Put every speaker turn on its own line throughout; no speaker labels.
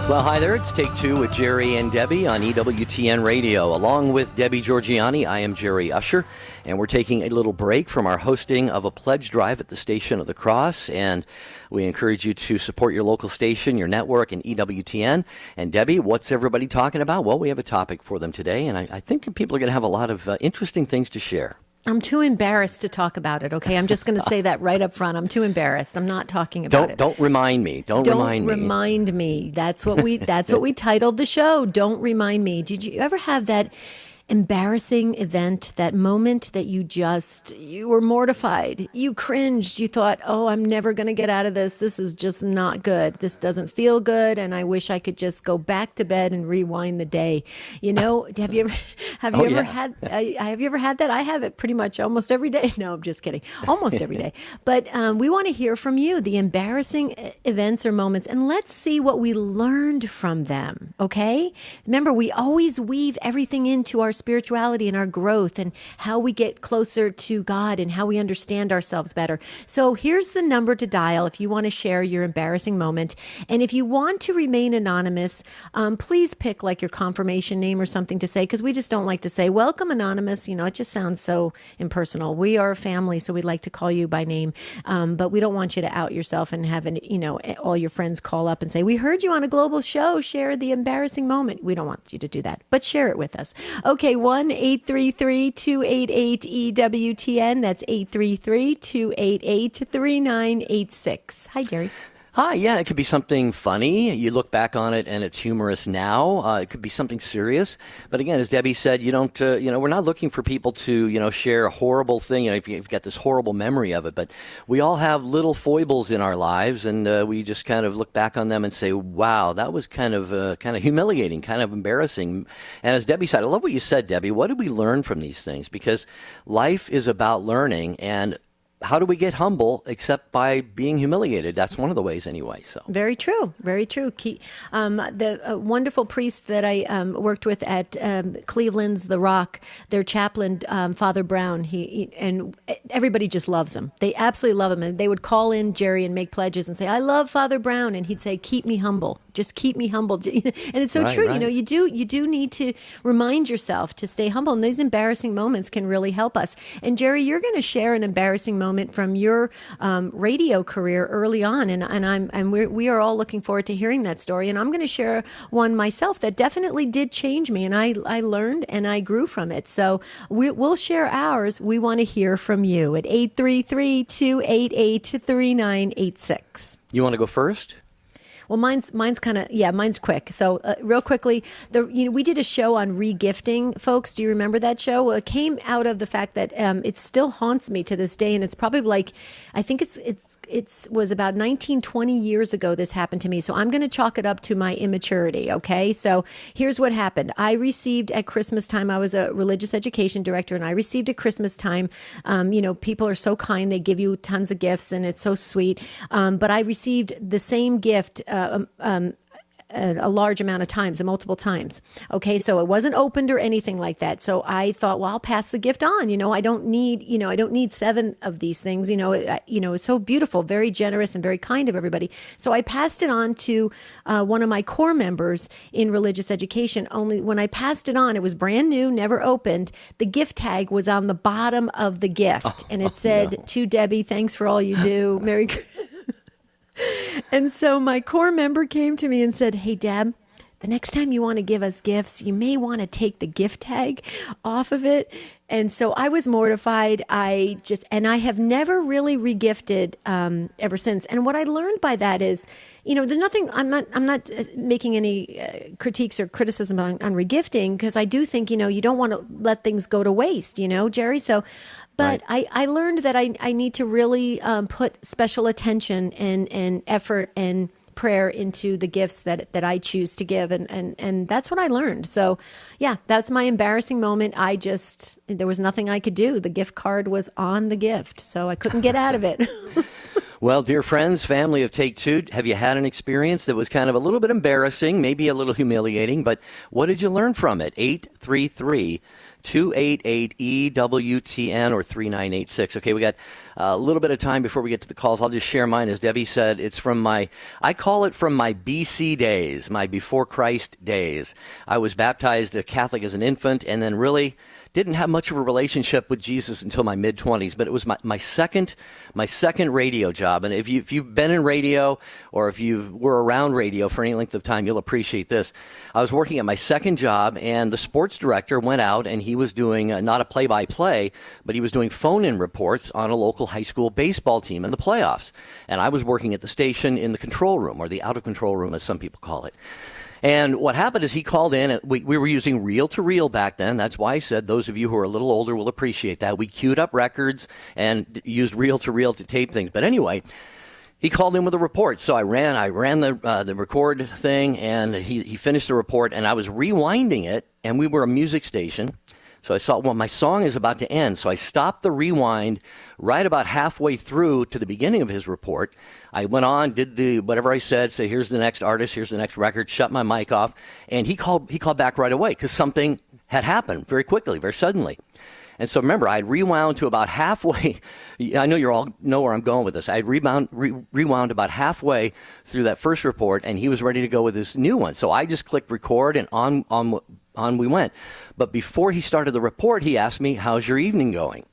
Well, hi there. It's Take Two with Jerry and Debbie on EWTN Radio. Along with Debbie Georgiani, I am Jerry Usher, and we're taking a little break from our hosting of a pledge drive at the Station of the Cross, and we encourage you to support your local station, your network, and EWTN. And Debbie, what's everybody talking about? Well, we have a topic for them today, and I think people are going to have a lot of interesting things to share.
I'm too embarrassed to talk about it, okay? I'm just going to say that right up front. I'm too embarrassed. I'm not talking about it.
Don't remind me. Don't remind me.
That's what we titled the show. Don't remind me. Did you ever have that embarrassing event, that moment that you were mortified, you cringed, you thought, oh, I'm never going to get out of this. This is just not good. This doesn't feel good, and I wish I could just go back to bed and rewind the day. You know, have you ever had that? I have it pretty much almost every day. No, I'm just kidding. Almost every day. But we want to hear from you, the embarrassing events or moments, and let's see what we learned from them, okay? Remember, we always weave everything into our spirituality and our growth and how we get closer to God and how we understand ourselves better. So here's the number to dial if you want to share your embarrassing moment. And if you want to remain anonymous, please pick like your confirmation name or something to say, because we just don't like to say, welcome anonymous. You know, it just sounds so impersonal. We are a family, so we'd like to call you by name. But we don't want you to out yourself and have all your friends call up and say, we heard you on a global show, share the embarrassing moment. We don't want you to do that, but share it with us. Okay, 1-833-288-EWTN. That's 833-288-3986. Hi, Jerry.
Hi, yeah, it could be something funny. You look back on it and it's humorous now. It could be something serious. But again, as Debbie said, you don't, we're not looking for people to, share a horrible thing, if you've got this horrible memory of it. But we all have little foibles in our lives, and we just kind of look back on them and say, wow, that was kind of humiliating, kind of embarrassing. And as Debbie said, I love what you said, Debbie. What did we learn from these things? Because life is about learning, and how do we get humble except by being humiliated? That's one of the ways anyway. So
very true. Very true. The wonderful priest that I worked with at Cleveland's The Rock, their chaplain, Father Brown, he and everybody just loves him. They absolutely love him. And they would call in Jerry and make pledges and say, I love Father Brown. And he'd say, keep me humble. Just keep me humble. And it's so true. Right. You do need to remind yourself to stay humble. And these embarrassing moments can really help us. And Jerry, you're going to share an embarrassing moment from your radio career early on, and we are all looking forward to hearing that story. And I'm going to share one myself that definitely did change me, and I learned and I grew from it. So we'll share ours. We want to hear from you at 833-288-3986.
You want to go first?
Well, mine's quick. So real quickly, we did a show on re-gifting, folks. Do you remember that show? Well, it came out of the fact that it still haunts me to this day, and it's probably like, I think it was about 19, 20 years ago this happened to me. So I'm going to chalk it up to my immaturity, okay? So here's what happened. I received at Christmas time, I was a religious education director, and I received at Christmas time, people are so kind, they give you tons of gifts, and it's so sweet. But I received the same gift a large amount of times, multiple times. Okay, so it wasn't opened or anything like that. So I thought, well, I'll pass the gift on. I don't need 7 of these things. It's so beautiful, very generous and very kind of everybody. So I passed it on to one of my core members in religious education. Only when I passed it on, it was brand new, never opened. The gift tag was on the bottom of the gift, and it said, "To Debbie, thanks for all you do. Merry Christmas." And so my core member came to me and said, hey, Deb, the next time you want to give us gifts, you may want to take the gift tag off of it. And so I was mortified. I have never really regifted ever since. And what I learned by that is, there's nothing, I'm not making any critiques or criticism on regifting, because I do think, you don't want to let things go to waste, Jerry. So, but right. I learned that I need to really put special attention and effort and prayer into the gifts that I choose to give. And that's what I learned. So yeah, that's my embarrassing moment. There was nothing I could do. The gift card was on the gift, so I couldn't get out of it.
Well, dear friends, family of Take Two, have you had an experience that was kind of a little bit embarrassing, maybe a little humiliating, but what did you learn from it? 833 288-EWTN or 3986. Okay, we got a little bit of time before we get to the calls. I'll just share mine. As Debbie said, it's from I call it from my BC days, my before Christ days. I was baptized a Catholic as an infant and then really didn't have much of a relationship with Jesus until my mid-20s, but it was my second radio job. And if you've been in radio or if you were around radio for any length of time, you'll appreciate this. I was working at my second job, and the sports director went out, and he was doing not a play-by-play, but he was doing phone-in reports on a local high school baseball team in the playoffs. And I was working at the station in the control room, or the out-of-control room, as some people call it. And what happened is he called in. We were using reel-to-reel back then. That's why I said those of you who are a little older will appreciate that. We queued up records and used reel-to-reel to tape things. But anyway, he called in with a report. So I ran the record thing, and he finished the report, and I was rewinding it, and we were a music station. So I saw, well, my song is about to end. So I stopped the rewind right about halfway through to the beginning of his report. I went on, did whatever I said, say, here's the next artist, here's the next record, shut my mic off. And he called back right away because something had happened very quickly, very suddenly. And so remember, I had rewound to about halfway. I know you all know where I'm going with this. I had rewound about halfway through that first report, and he was ready to go with this new one. So I just clicked record, and on we went. But before he started the report, he asked me, how's your evening going?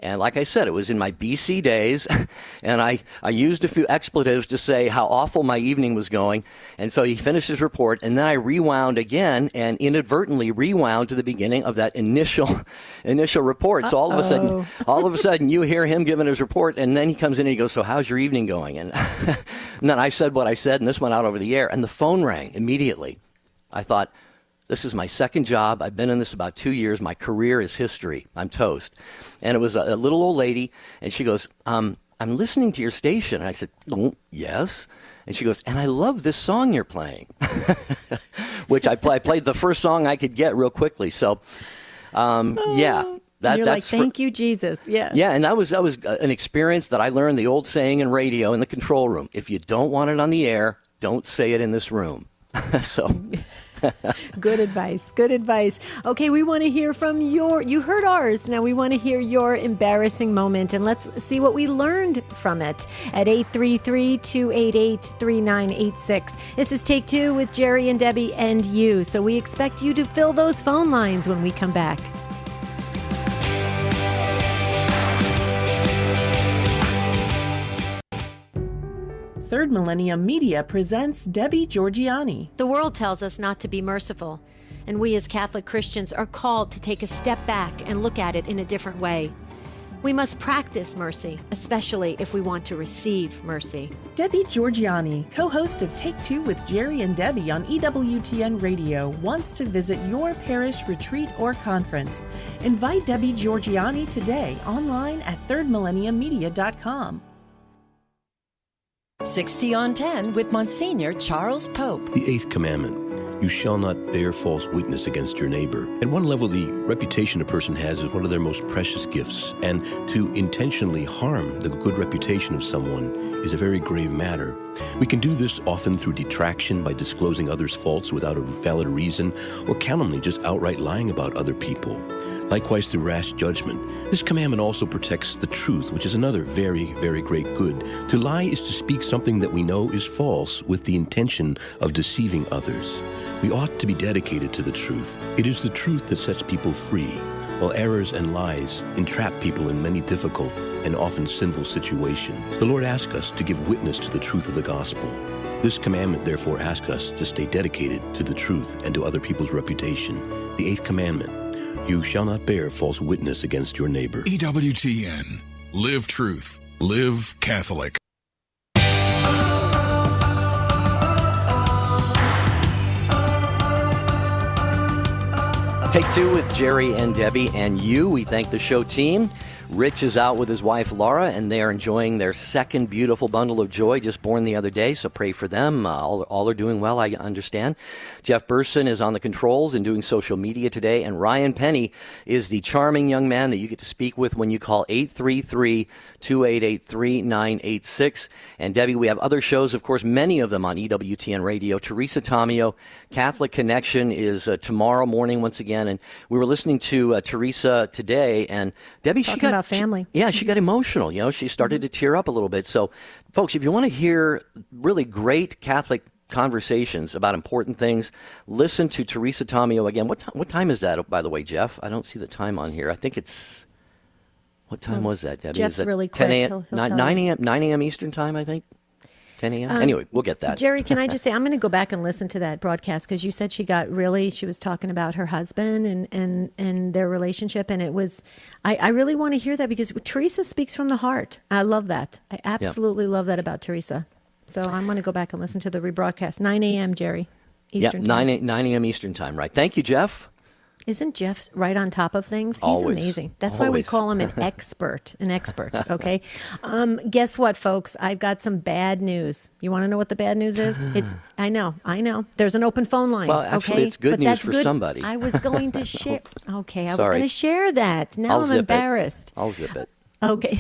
And like I said, it was in my BC days, and I used a few expletives to say how awful my evening was going. And so he finished his report, and then I rewound again and inadvertently rewound to the beginning of that initial report. So all of a sudden, you hear him giving his report, and then he comes in and he goes, so how's your evening going? And then I said what I said, and this went out over the air, and the phone rang immediately. I thought, this is my second job. I've been in this about 2 years. My career is history. I'm toast. And it was a little old lady, and she goes, I'm listening to your station. And I said, oh, yes. And she goes, and I love this song you're playing, which I played the first song I could get real quickly. So, yeah.
You're like, thank you, Jesus. Yeah.
Yeah, and that was an experience that I learned, the old saying in radio in the control room. If you don't want it on the air, don't say it in this room. So...
Good advice. Good advice. Okay, we want to hear from you heard ours. Now we want to hear your embarrassing moment, and let's see what we learned from it at 833-288-3986. This is Take Two with Jerry and Debbie and you. So we expect you to fill those phone lines when we come back.
Third Millennium Media presents Debbie Georgianni.
The world tells us not to be merciful, and we as Catholic Christians are called to take a step back and look at it in a different way. We must practice mercy, especially if we want to receive mercy.
Debbie Georgianni, co-host of Take Two with Jerry and Debbie on EWTN Radio, wants to visit your parish retreat or conference. Invite Debbie Georgianni today online at thirdmillenniummedia.com.
60 on 10 with Monsignor Charles Pope.
The eighth commandment, you shall not bear false witness against your neighbor. At one level, the reputation a person has is one of their most precious gifts, and to intentionally harm the good reputation of someone is a very grave matter. We can do this often through detraction by disclosing others' faults without a valid reason, or calumny, just outright lying about other people. Likewise, through rash judgment. This commandment also protects the truth, which is another very, very great good. To lie is to speak something that we know is false with the intention of deceiving others. We ought to be dedicated to the truth. It is the truth that sets people free, while errors and lies entrap people in many difficult and often sinful situations. The Lord asks us to give witness to the truth of the gospel. This commandment, therefore, asks us to stay dedicated to the truth and to other people's reputation. The eighth commandment, you shall not bear false witness against your neighbor.
EWTN. Live truth. Live Catholic.
Take Two with Jerry and Debbie and you. We thank the show team. Rich is out with his wife, Laura, and they are enjoying their second beautiful bundle of joy, just born the other day, so pray for them. All are doing well, I understand. Jeff Burson is on the controls and doing social media today, and Ryan Penny is the charming young man that you get to speak with when you call 833-288-3986. And Debbie, we have other shows, of course, many of them on EWTN Radio. Teresa Tomeo, Catholic Connection, is tomorrow morning once again, and we were listening to Teresa today, and Debbie,
Talking about family.
she got emotional. She started to tear up a little bit. So, folks, if you want to hear really great Catholic conversations about important things, listen to Teresa Tomeo again. What time is that, by the way, Jeff? I don't see the time on here. I think it's... What time was that, Debbie?
Jeff's
is
really
10
quick.
a.m.
He'll tell
9
you.
a.m. 9 a.m. Eastern time, I think. 10 a.m. Anyway, we'll get that.
Jerry, can I just say, I'm going to go back and listen to that broadcast because you said she was talking about her husband and their relationship. And it was, I really want to hear that because Teresa speaks from the heart. I love that. I absolutely love that about Teresa. So I'm going to go back and listen to the rebroadcast. 9 a.m., Jerry, Eastern time.
9 a.m. Eastern time, right. Thank you, Jeff.
Isn't Jeff right on top of things? He's
Always.
amazing. That's why we
Always.
call him an expert. Okay. Guess what, folks? I've got some bad news. You want to know what the bad news is? I know. There's an open phone line.
Well, actually,
okay?
it's good
But
news
that's
for
good.
somebody.
I was going to share. Okay, I was
Sorry.
going to share that. Now
I'll
I'm
zip it.
embarrassed.
I'll zip it.
Okay.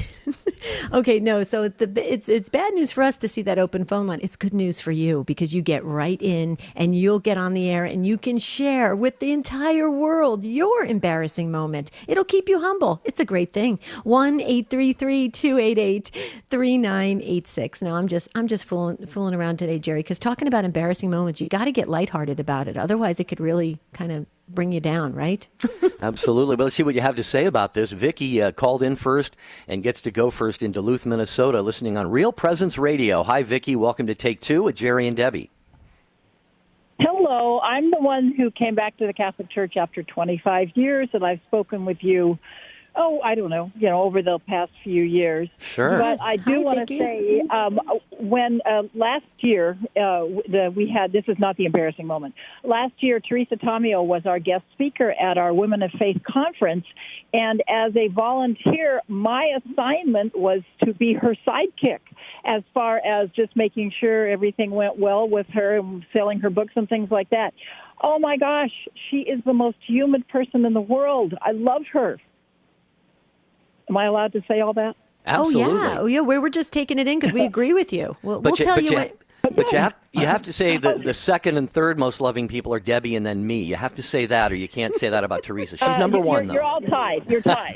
Okay, no. So it's bad news for us to see that open phone line. It's good news for you because you get right in and you'll get on the air and you can share with the entire world your embarrassing moment. It'll keep you humble. It's a great thing. 1-833-288-3986. Now I'm just fooling around today, Jerry, because talking about embarrassing moments, you got to get lighthearted about it. Otherwise, it could really kind of bring you down, right?
Absolutely. Well, let's see what you have to say about this. Vicky called in first and gets to go first in Duluth, Minnesota, listening on Real Presence Radio. Hi, Vicky. Welcome to Take Two with Jerry and Debbie.
Hello. I'm the one who came back to the Catholic Church after 25 years, and I've spoken with you, I don't know, over the past few years.
Sure.
But I do want to say, when last year we had, this is not the embarrassing moment, last year Teresa Tomeo was our guest speaker at our Women of Faith conference, and as a volunteer, my assignment was to be her sidekick as far as just making sure everything went well with her and selling her books and things like that. Oh, my gosh, she is the most human person in the world. I love her. Am I allowed to say all that?
Absolutely.
Oh, yeah. We were just taking it in because we agree with you. We'll tell you what.
But you have to say the second and third most loving people are Debbie and then me. You have to say that, or you can't say that about Teresa. She's number one, though.
You're all tied. You're tied.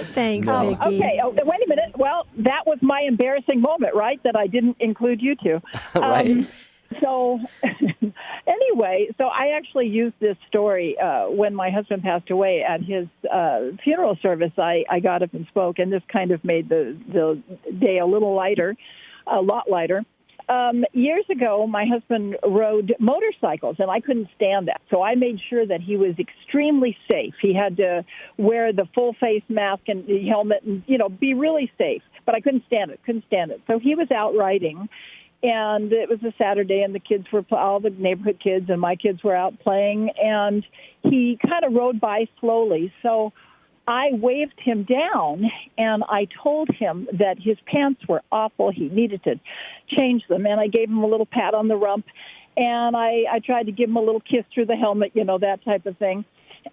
Thanks,
No.
Vicky.
Okay. Oh, wait a minute. Well, that was my embarrassing moment, right? That I didn't include you two.
Right.
So anyway, so I actually used this story when my husband passed away at his funeral service. I got up and spoke, and this kind of made the day a little lighter, a lot lighter. Years ago, my husband rode motorcycles, and I couldn't stand that. So I made sure that he was extremely safe. He had to wear the full face mask and the helmet and, be really safe. But I couldn't stand it. So he was out riding, and it was a Saturday, and the kids were, all the neighborhood kids and my kids were out playing, and he kind of rode by slowly. So I waved him down, and I told him that his pants were awful. He needed to change them, and I gave him a little pat on the rump, and I tried to give him a little kiss through the helmet, that type of thing.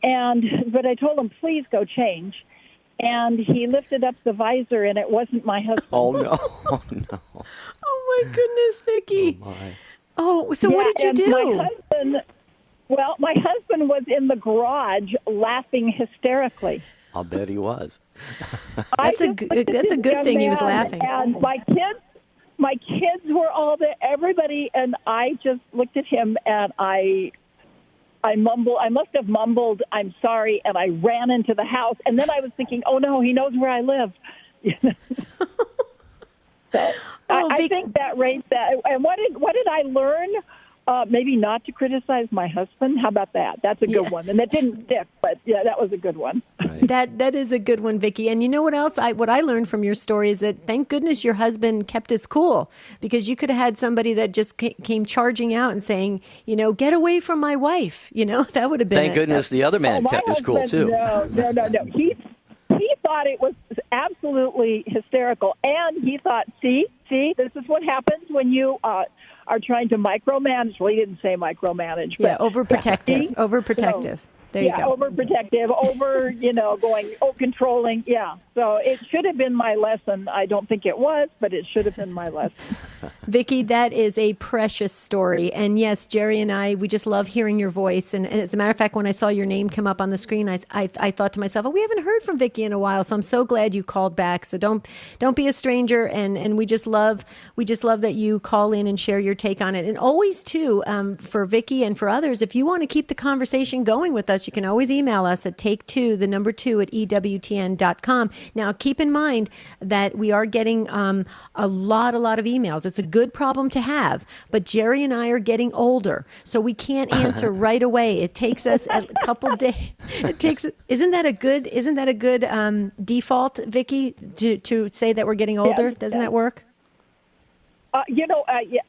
But I told him, please go change. And he lifted up the visor, and it wasn't my husband.
Oh, no. Oh, no.
Oh, my goodness, Vicky.
Oh, my.
So what did you do?
My husband was in the garage laughing hysterically.
I'll bet he was.
That's a good thing he was laughing.
And my kids were all there, everybody, and I just looked at him, and I must have mumbled, I'm sorry, and I ran into the house. And then I was thinking, oh, no, he knows where I live. So I think that raised that. And what did I learn? Maybe not to criticize my husband. How about that? That's a good one. And that didn't stick, but yeah, that was a good one.
Right.
That is a good one, Vicky. And you know what else? What I learned from your story is that thank goodness your husband kept his cool, because you could have had somebody that just came charging out and saying, get away from my wife. That would have been.
Thank goodness the other man kept his cool too.
No. He thought it was absolutely hysterical. And he thought, see, this is what happens when you are trying to micromanage. Well, he didn't say micromanage.
Yeah,
but
overprotective. Overprotective. There you go.
Overprotective, going, controlling. Yeah. So it should have been my lesson. I don't think it was, but it should have been my lesson.
Vicki, that is a precious story. And yes, Jerry and I, we just love hearing your voice. And as a matter of fact, when I saw your name come up on the screen, I thought to myself, we haven't heard from Vicki in a while. So I'm so glad you called back. So don't be a stranger. And we just love that you call in and share your take on it. And always too, for Vicki and for others, if you want to keep the conversation going with us, you can always email us at take2, the number 2 at EWTN.com. Now, keep in mind that we are getting a lot of emails. It's a good problem to have, but Jerry and I are getting older, so we can't answer right away. It takes us a couple days. Isn't that a good default, Vicki, to say that we're getting older? Doesn't that work?
Yeah,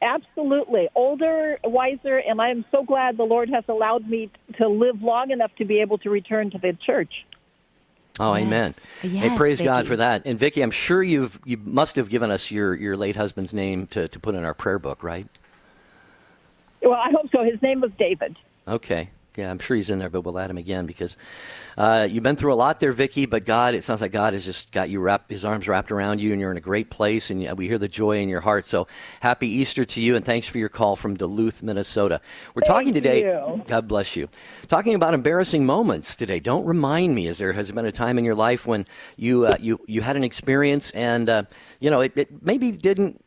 absolutely. Older, wiser, and I'm so glad the Lord has allowed me to live long enough to be able to return to the church.
Oh,
Yes.
amen.
Yes,
Hey, praise
Vicki.
God for that. And Vicki, I'm sure you must have given us your late husband's name to put in our prayer book, right?
Well, I hope so. His name was David.
Okay. Yeah, I'm sure he's in there, but we'll add him again because you've been through a lot there, Vicki, but it sounds like God has just got his arms wrapped around you, and you're in a great place, and we hear the joy in your heart. So happy Easter to you, and thanks for your call from Duluth, Minnesota. We're talking today.
You.
God bless you. Talking about embarrassing moments today. Don't remind me, has there been a time in your life when you had an experience and it maybe didn't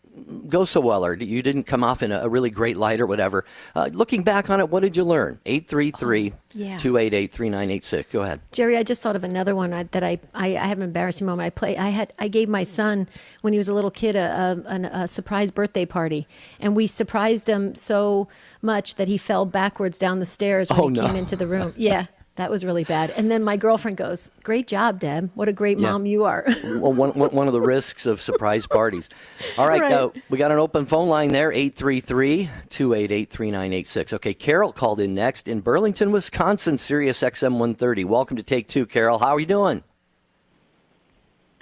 go so well, or you didn't come off in a really great light or whatever. Looking back on it, what did you learn? 833-288-3986. Go ahead.
Jerry, I just thought of another one that I had an embarrassing moment. I gave my son, when he was a little kid, a surprise birthday party, and we surprised him so much that he fell backwards down the stairs when he came into the room. Yeah. That was really bad. And then my girlfriend goes, "Great job, Deb. What a great mom you are."
Well, one of the risks of surprise parties. All right, we got an open phone line there, 833-288-3986. Okay, Carol called in next in Burlington, Wisconsin, Sirius XM 130. Welcome to Take Two, Carol. How are you doing?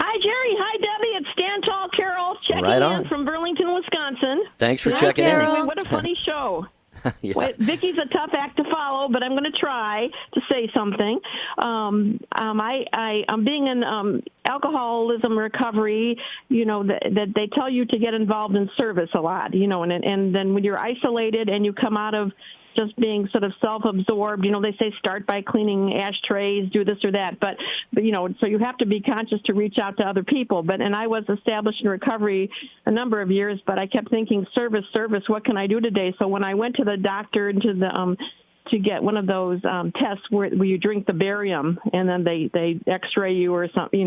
Hi, Jerry. Hi, Debbie. It's Stan Tall Carol checking
Right on.
in from Burlington, Wisconsin.
Thanks for
Hi,
checking
Carol.
in.
What a funny show.
Yeah.
Well, Vicky's a tough act to follow, but I'm going to try to say something. I'm being in alcoholism recovery. That they tell you to get involved in service a lot. And then when you're isolated and you come out of just being sort of self-absorbed, they say start by cleaning ashtrays, do this or that. But so you have to be conscious to reach out to other people. And I was established in recovery a number of years, but I kept thinking service, what can I do today? So when I went to the doctor and to get one of those tests where you drink the barium and then they x-ray you or something,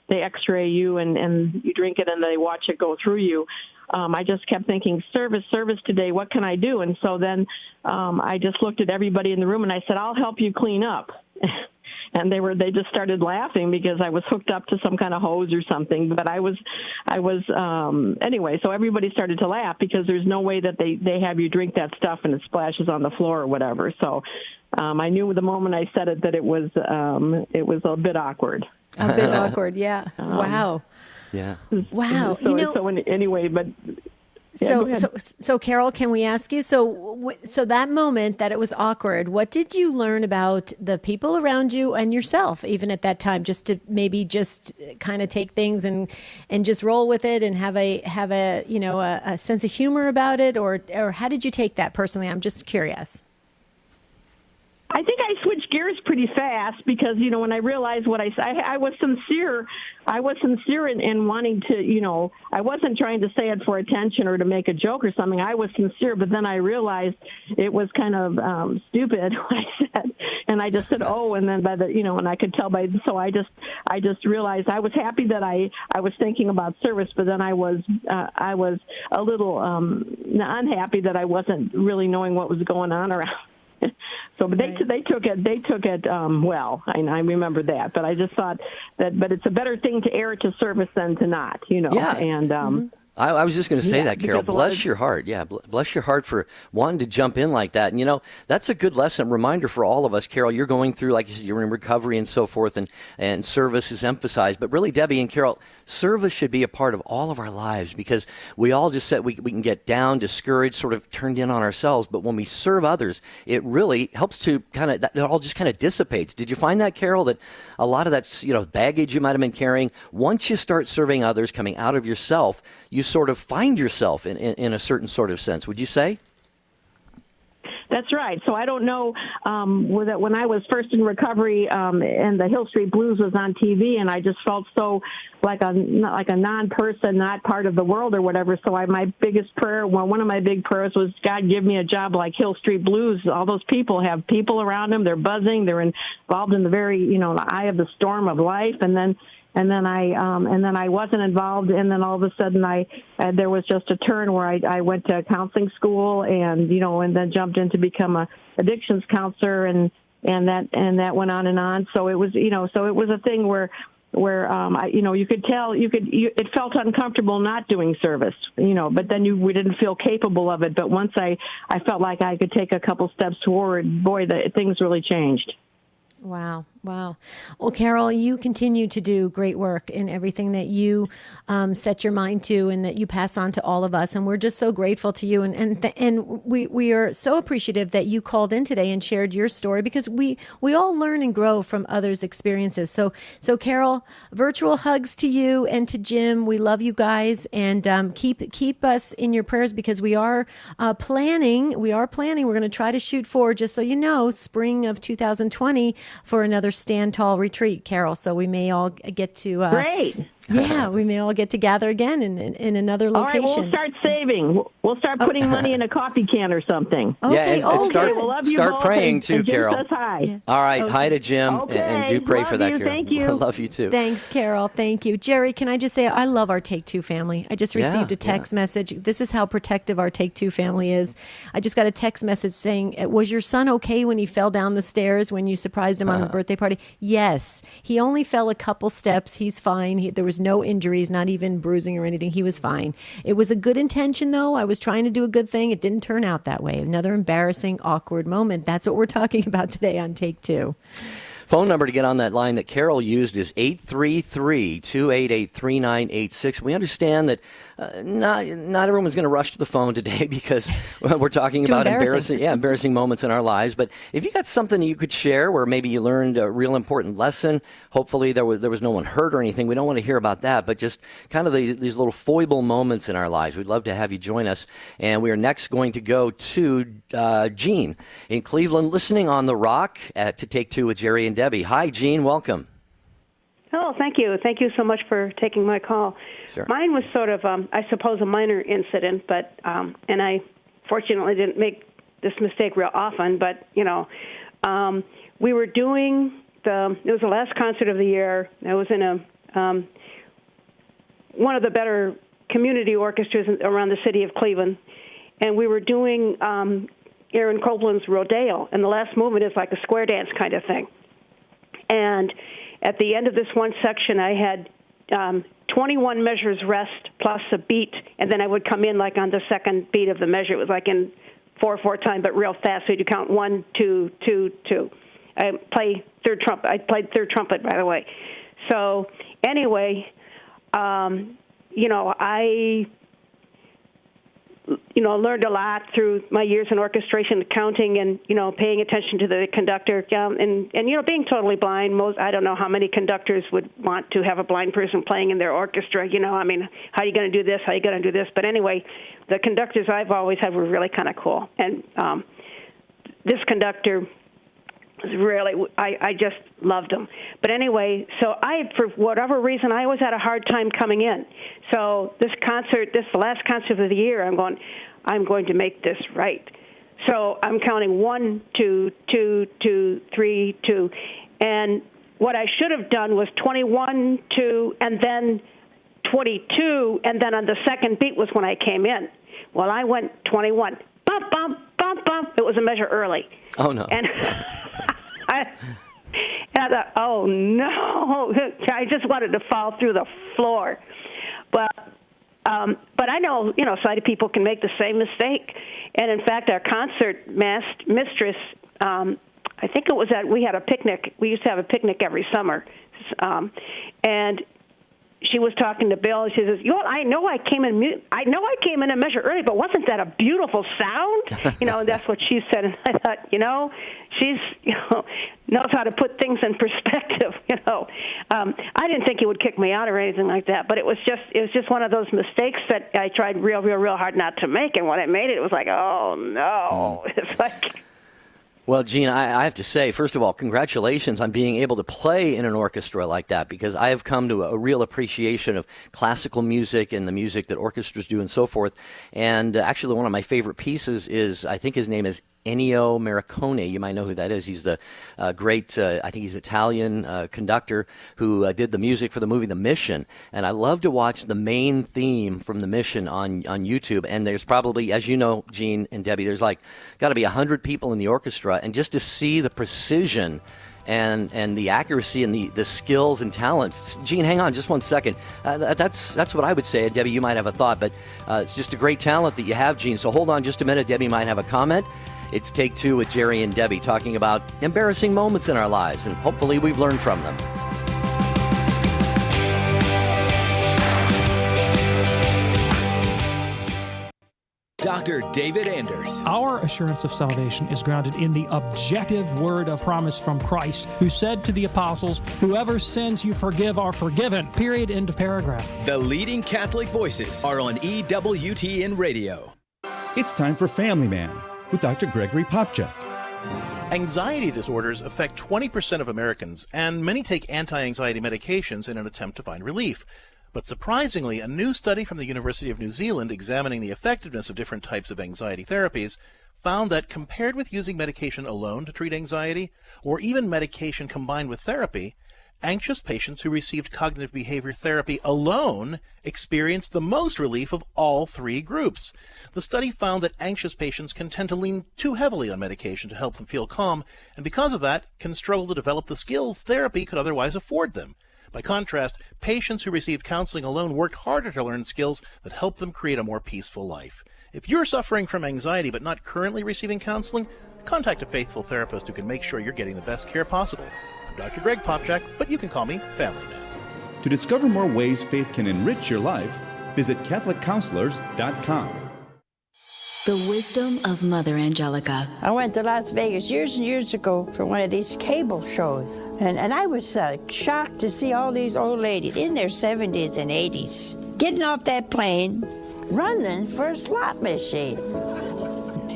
they x-ray you and you drink it and they watch it go through you. I just kept thinking, service today, what can I do? And so then I just looked at everybody in the room and I said, I'll help you clean up. And they just started laughing because I was hooked up to some kind of hose or something. But I was anyway, so everybody started to laugh because there's no way that they have you drink that stuff and it splashes on the floor or whatever. So I knew the moment I said it that it was a bit awkward.
A bit awkward, yeah. Wow.
Yeah.
Wow.
Anyway, but yeah,
so Carol, can we ask you? So that moment that it was awkward, what did you learn about the people around you and yourself, even at that time, just to maybe just kind of take things and just roll with it and have a sense of humor about it, or how did you take that personally? I'm just curious.
I think I switched gears pretty fast because, when I realized what I was sincere. I was sincere in wanting to, I wasn't trying to say it for attention or to make a joke or something. I was sincere, but then I realized it was kind of stupid what I said. And I just said, oh, and then and I could tell so I just realized I was happy that I was thinking about service, but then I was a little unhappy that I wasn't really knowing what was going on around. So, but they took it well. I remember that, but I just thought but it's a better thing to err to service than to not,
Yeah.
And
I was just going to say
Yeah,
that, Carol.
because a lot
Bless
of-
your heart. Yeah, bless your heart for wanting to jump in like that. And, that's a good lesson, reminder for all of us. Carol, you're going through, like you said, you're in recovery and so forth, and service is emphasized. But really, Debbie and Carol, service should be a part of all of our lives, because we all just said we can get down, discouraged, sort of turned in on ourselves. But when we serve others, it really helps to it all just kind of dissipates. Did you find that, Carol, that a lot of that, baggage you might have been carrying, once you start serving others, coming out of yourself, you sort of find yourself in a certain sort of sense, would you say?
That's right. So I don't know that when I was first in recovery and the Hill Street Blues was on TV, and I just felt so like a non-person, not part of the world or whatever. So my biggest prayer, one of my big prayers was, God, give me a job like Hill Street Blues. All those people have people around them. They're buzzing. They're involved in the very, the eye of the storm of life. And then I wasn't involved, and then all of a sudden there was just a turn where I went to counseling school, and then jumped in to become a addictions counselor, and that went on and on. So it was so it was a thing where you could tell it felt uncomfortable not doing service, but then we didn't feel capable of it. But once I felt like I could take a couple steps forward, boy, things really changed.
Wow. Well, Carol, you continue to do great work in everything that you set your mind to and that you pass on to all of us. And we're just so grateful to you. And we are so appreciative that you called in today and shared your story, because we all learn and grow from others' experiences. So Carol, virtual hugs to you and to Jim. We love you guys, and keep us in your prayers, because we are planning. We're going to try to shoot for, just so you know, spring of 2020 for another Stand Tall retreat, Carol. So we may all get to
Great.
Yeah, we may all get to gather again in another location.
All right, we'll start saving. We'll start putting money in a coffee can or something.
Okay,
and start,
we love you
start
both,
praying too,
and Jim
Carol.
says hi.
Yeah.
All right, hi to Jim,
Okay,
and do pray
love
for that,
you,
Carol.
thank you.
Love you too.
Thanks, Carol. Thank you. Jerry, can I just say I love our Take Two family. I just received a text message. This is how protective our Take Two family is. I just got a text message saying, was your son okay when he fell down the stairs when you surprised him on his birthday party? Yes. He only fell a couple steps. He's fine. There was no injuries, not even bruising or anything. He was fine. It was a good intention, though. I was trying to do a good thing. It didn't turn out that way. Another embarrassing, awkward moment. That's what we're talking about today on Take Two.
Phone number to get on that line that Carol used is 833-288-3986. We understand that not everyone's going to rush to the phone today, because we're talking about embarrassing moments in our lives. But if you got something you could share where maybe you learned a real important lesson, hopefully there was no one hurt or anything. We don't want to hear about that, but just kind of these little foible moments in our lives. We'd love to have you join us. And we are next going to go to Jean in Cleveland, listening on The Rock to Take Two with Jerry and Debbie. Hi, Jean. Welcome.
Oh, thank you. Thank you so much for taking my call.
Sure.
Mine was sort of, I suppose, a minor incident, but and I fortunately didn't make this mistake real often. But we were doing it was the last concert of the year. I was in one of the better community orchestras around the city of Cleveland, and we were doing Aaron Copland's Rodeo, and the last movement is like a square dance kind of thing. And at the end of this one section, I had 21 measures rest plus a beat, and then I would come in like on the second beat of the measure. It was like in 4/4 time, but real fast. So you count 1, 2, 2, 2. I played third trumpet, by the way. So anyway, I learned a lot through my years in orchestration, counting, and paying attention to the conductor, and being totally blind. I don't know how many conductors would want to have a blind person playing in their orchestra. How are you going to do this? How are you going to do this? But anyway, the conductors I've always had were really kind of cool, and this conductor was really, I just loved him. But anyway, so for whatever reason, I always had a hard time coming in. So this the last concert of the year, I'm going to make this right. So I'm counting 1, 2, 2, 2, 3, 2. And what I should have done was 21, 2, and then 22, and then on the second beat was when I came in. Well, I went 21. Bump, bump, bump, bump. It was a measure early.
Oh, no.
And I thought, oh, no. I just wanted to fall through the floor. But But I know, sighted people can make the same mistake. And in fact, our concert mistress, I think it was we had a picnic. We used to have a picnic every summer. And she was talking to Bill, and she says, I know I came in a measure early, but wasn't that a beautiful sound? And that's what she said. And I thought, she's knows how to put things in perspective. I didn't think he would kick me out or anything like that, but it was just one of those mistakes that I tried real hard not to make. And when I made it, it was like, oh no, it's like.
Well, Gene, I have to say, first of all, congratulations on being able to play in an orchestra like that, because I have come to a real appreciation of classical music and the music that orchestras do and so forth. And actually, one of my favorite pieces is, I think his name is Ennio Morricone. You might know who that is. He's the great, I think he's Italian conductor who did the music for the movie The Mission. And I love to watch the main theme from The Mission on YouTube. And there's probably, as you know, Gene and Debbie, there's got to be 100 people in the orchestra. And just to see the precision and the accuracy and the skills and talents. Gene, hang on just one second. That's what I would say. And Debbie, you might have a thought, but it's just a great talent that you have, Gene. So hold on just a minute. Debbie might have a comment. It's Take Two with Jerry and Debbie, talking about embarrassing moments in our lives, and hopefully we've learned from them.
Dr. David Anders.
Our assurance of salvation is grounded in the objective word of promise from Christ, who said to the apostles, "Whoever sins you forgive are forgiven." Period. End of paragraph.
The leading Catholic voices are on EWTN Radio.
It's time for Family Man with Dr. Gregory Popchak.
Anxiety disorders affect 20% of Americans, and many take anti-anxiety medications in an attempt to find relief. But surprisingly, a new study from the University of New Zealand examining the effectiveness of different types of anxiety therapies found that compared with using medication alone to treat anxiety, or even medication combined with therapy, anxious patients who received cognitive behavior therapy alone experienced the most relief of all three groups. The study found that anxious patients can tend to lean too heavily on medication to help them feel calm, and because of that, can struggle to develop the skills therapy could otherwise afford them. By contrast, patients who received counseling alone worked harder to learn skills that help them create a more peaceful life. If you're suffering from anxiety but not currently receiving counseling, contact a faithful therapist who can make sure you're getting the best care possible. I'm Dr. Greg Popchak, but you can call me Family Man.
To discover more ways faith can enrich your life, visit CatholicCounselors.com.
The wisdom of Mother Angelica.
I went to Las Vegas years and years ago for one of these cable shows. And I was shocked to see all these old ladies in their 70s and 80s getting off that plane, running for a slot machine.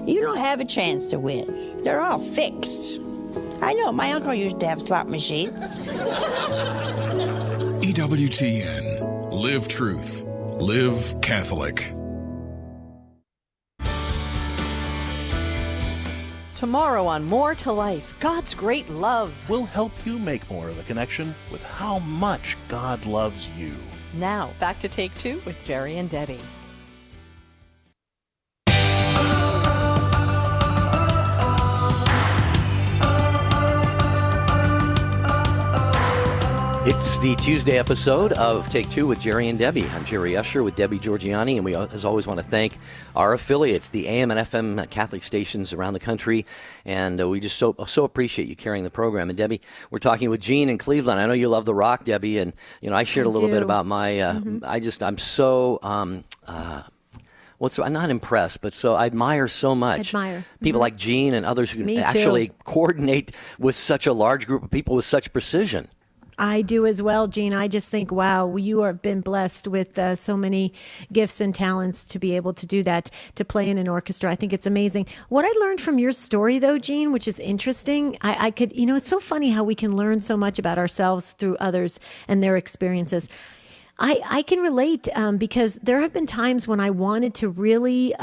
You don't have a chance to win. They're all fixed. I know, my uncle used to have slot machines.
EWTN. Live truth. Live Catholic.
Tomorrow on More to Life, God's great love.
We'll help you make more of a connection with how much God loves you.
Now, back to Take Two with Jerry and Debbie.
It's the Tuesday episode of Take Two with Jerry and Debbie. I'm Jerry Usher with Debbie Georgianni, and we, as always, want to thank our affiliates, the AM and FM Catholic stations around the country, and we just so appreciate you carrying the program. And Debbie, we're talking with Gene in Cleveland. I know you love the rock, Debbie, and I shared a little bit about my. I'm so. I'm not impressed, but I admire so much people like Gene and others who can actually coordinate with such a large group of people with such precision.
I do as well, Gene. I just think, wow, you have been blessed with so many gifts and talents to be able to do that, to play in an orchestra. I think it's amazing. What I learned from your story, though, Gene, which is interesting, I could, it's so funny how we can learn so much about ourselves through others and their experiences. I can relate because there have been times when I wanted to really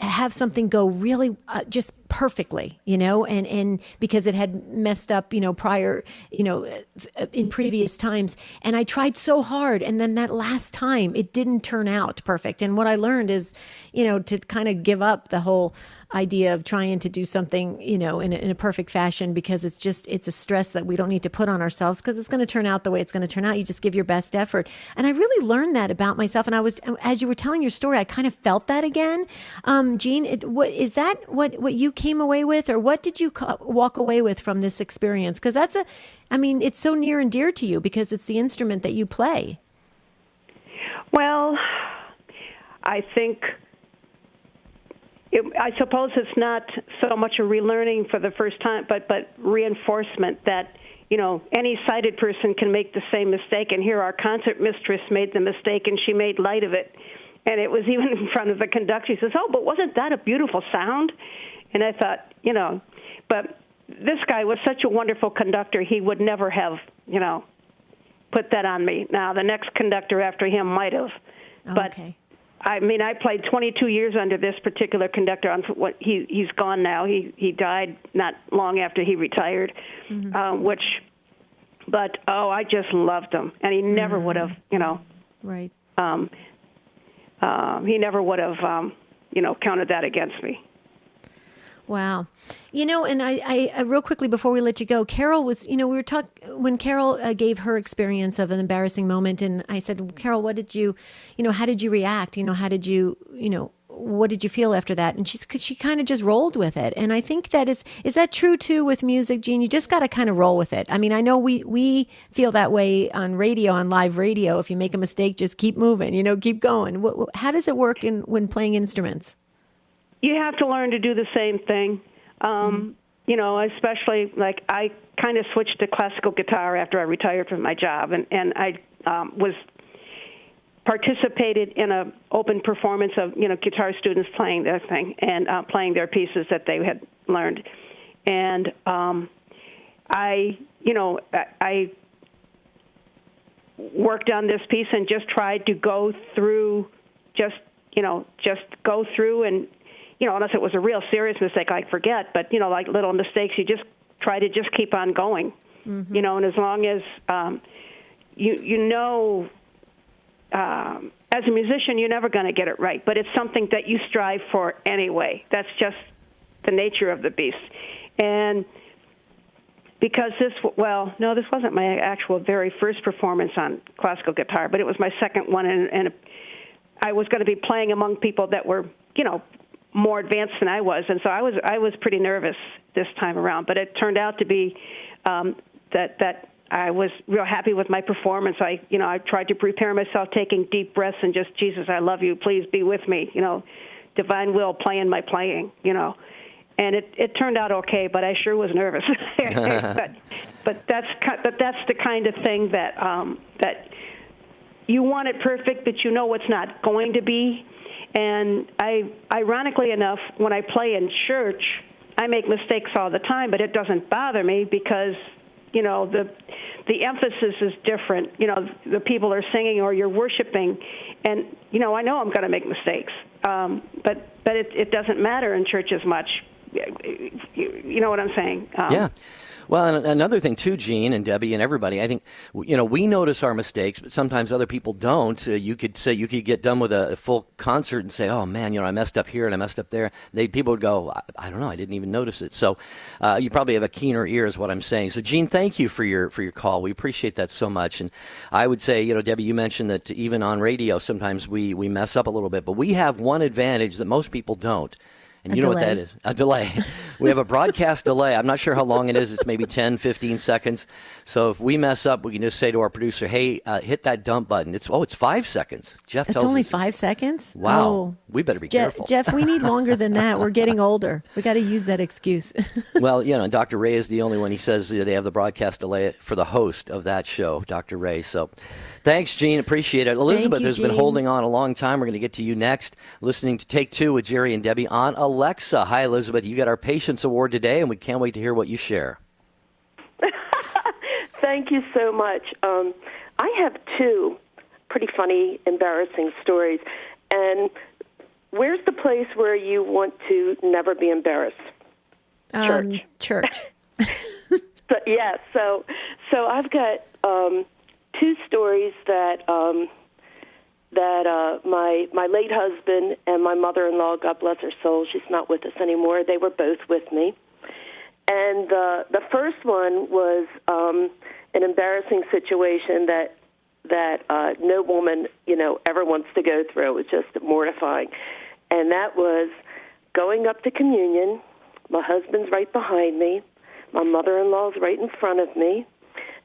have something go really just perfectly, and because it had messed up, prior, in previous times. And I tried so hard. And then that last time it didn't turn out perfect. And what I learned is, to kind of give up the whole idea of trying to do something, in a perfect fashion, because it's a stress that we don't need to put on ourselves, because it's going to turn out the way it's going to turn out. You just give your best effort. And I really learned that about myself. And as you were telling your story, I kind of felt that again. Jean, is that what you came away with, or what did you walk away with from this experience? Because it's so near and dear to you because it's the instrument that you play.
Well, I think, I suppose it's not so much a relearning for the first time, but reinforcement that, any sighted person can make the same mistake. And here our concert mistress made the mistake, and she made light of it. And it was even in front of the conductor. She says, "Oh, but wasn't that a beautiful sound?" And I thought, but this guy was such a wonderful conductor, he would never have, put that on me. Now, the next conductor after him might have. But, okay. I played 22 years under this particular conductor. He's gone now. He died not long after he retired, I just loved him. And he never would have,
Right.
He never would have, counted that against me.
Wow. And I real quickly before we let you go, Carol was, we were talking, when Carol gave her experience of an embarrassing moment, and I said, Carol, what did you, how did you react? How did you, what did you feel after that? And she kind of just rolled with it. And I think that is that true too with music, Jean? You just got to kind of roll with it. I know we feel that way on radio, on live radio. If you make a mistake, just keep moving, keep going. How does it work when playing instruments?
You have to learn to do the same thing. Especially like I kind of switched to classical guitar after I retired from my job, and I was participated in a open performance of guitar students playing their thing and playing their pieces that they had learned, and I worked on this piece and just tried to go through, and unless it was a real serious mistake, I'd forget. But, like little mistakes, you just try to just keep on going. And as long as, as a musician, you're never going to get it right. But it's something that you strive for anyway. That's just the nature of the beast. And because this wasn't my actual very first performance on classical guitar, but it was my second one. And I was going to be playing among people that were, more advanced than I was, and so I was pretty nervous this time around. But it turned out to be that I was real happy with my performance. I tried to prepare myself, taking deep breaths and just, Jesus, I love you, please be with me. Divine will playing my playing. And it turned out okay, but I sure was nervous. but that's the kind of thing that you want it perfect, but it's not going to be. And ironically enough, when I play in church, I make mistakes all the time, but it doesn't bother me because, the emphasis is different. The people are singing or you're worshiping, and, I know I'm going to make mistakes. But it doesn't matter in church as much. You know what I'm saying?
Yeah. Well, and another thing too, Jean and Debbie and everybody, I think, we notice our mistakes, but sometimes other people don't. You could get done with a full concert and say, oh man, I messed up here and I messed up there. People would go, I don't know, I didn't even notice it. So you probably have a keener ear is what I'm saying. So Jean, thank you for your call. We appreciate that so much. And I would say, Debbie, you mentioned that even on radio, sometimes we mess up a little bit, but we have one advantage that most people don't. And you know what that is? A delay. We have a broadcast delay. I'm not sure how long it is. It's maybe 10, 15 seconds. So if we mess up, we can just say to our producer, hey, hit that dump button. It's 5 seconds. Jeff tells us.
It's only 5 seconds?
Wow.
Oh.
We better be careful.
Jeff, we need longer than that. We're getting older. We got to use that excuse.
Well, Dr. Ray is the only one. He says they have the broadcast delay for the host of that show, Dr. Ray. So thanks, Jean. Appreciate it. Elizabeth has been holding on a long time. We're going to get to you next. Listening to Take Two with Jerry and Debbie on Alexa. Hi, Elizabeth. You got our Patience Award today, and we can't wait to hear what you share.
Thank you so much. I have two pretty funny, embarrassing stories. And where's the place where you want to never be embarrassed?
Church.
So I've got two stories that that my late husband and my mother-in-law, God bless her soul, she's not with us anymore, they were both with me. And the first one was an embarrassing situation that no woman, ever wants to go through. It was just mortifying. And that was going up to communion. My husband's right behind me. My mother-in-law's right in front of me.